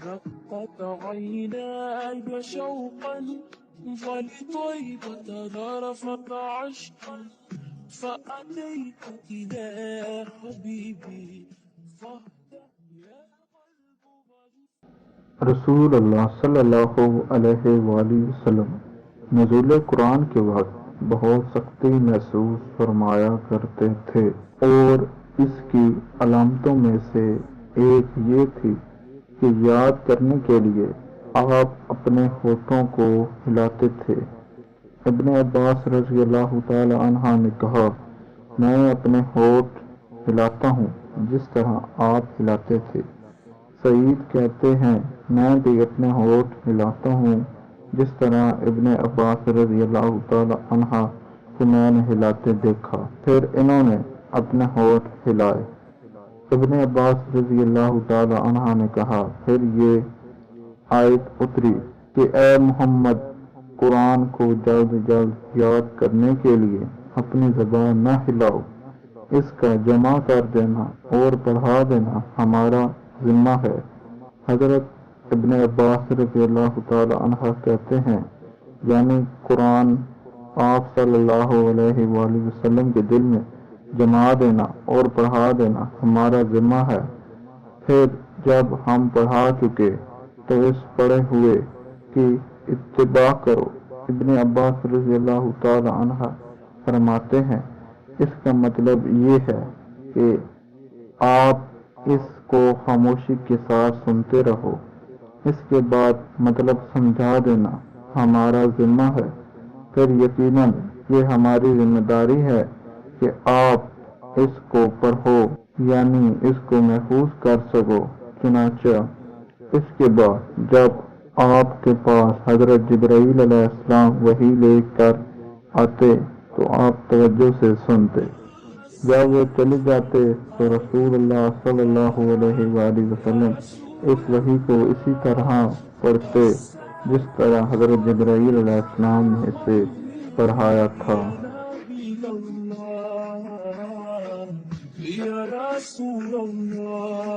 رقت عيناي شوقا ولطيبة ذرفت عشقا فأتيت إلى حبيبي فاهدأ يا قلب. رسول اللہ صلی اللہ علیہ وآلہ وسلم نزول قرآن کے وقت بہت سختی محسوس فرمایا کرتے تھے، اور اس کی علامتوں میں سے ایک یہ تھی کہ یاد کرنے کے لیے آپ اپنے ہونٹوں کو ہلاتے تھے۔ ابن عباس رضی اللہ تعالی عنہ نے کہا، میں اپنے ہونٹ ہلاتا ہوں جس طرح آپ ہلاتے تھے۔ سعید کہتے ہیں، میں بھی اپنے ہونٹ ہلاتا ہوں جس طرح ابن عباس رضی اللہ تعالی عنہ کو میں نے ہلاتے دیکھا۔ پھر انہوں نے اپنے ہونٹ ہلائے۔ ابن عباس رضی اللہ تعالی عنہ نے کہا، پھر یہ آیت اتری کہ اے محمد، قرآن کو جلد جلد یاد کرنے کے لیے اپنی زبان نہ ہلاؤ، اس کا جمع کر دینا اور پڑھا دینا ہمارا ذمہ ہے۔ حضرت ابن عباس رضی اللہ تعالی عنہ کہتے ہیں، یعنی قرآن آپ صلی اللہ علیہ وآلہ وسلم کے دل میں جما دینا اور پڑھا دینا ہمارا ذمہ ہے۔ پھر جب ہم پڑھا چکے تو اس پڑھے ہوئے کی اتباع کرو۔ ابن عباس رضی اللہ تعالی عنہ فرماتے ہیں، اس کا مطلب یہ ہے کہ آپ اس کو خاموشی کے ساتھ سنتے رہو، اس کے بعد مطلب سمجھا دینا ہمارا ذمہ ہے۔ پھر یقیناً یہ ہماری ذمہ داری ہے کہ آپ اس کو پڑھو، یعنی اس کو محفوظ کر سکو۔ چنانچہ اس کے بعد جب آپ کے پاس حضرت جبرائیل علیہ السلام وحی لے کر آتے تو آپ توجہ سے سنتے۔ جب وہ چلے جاتے تو رسول اللہ صلی اللہ علیہ وآلہ وسلم اس وحی کو اسی طرح پڑھتے جس طرح حضرت جبرائیل علیہ السلام نے اسے پڑھایا تھا۔ يا رسول الله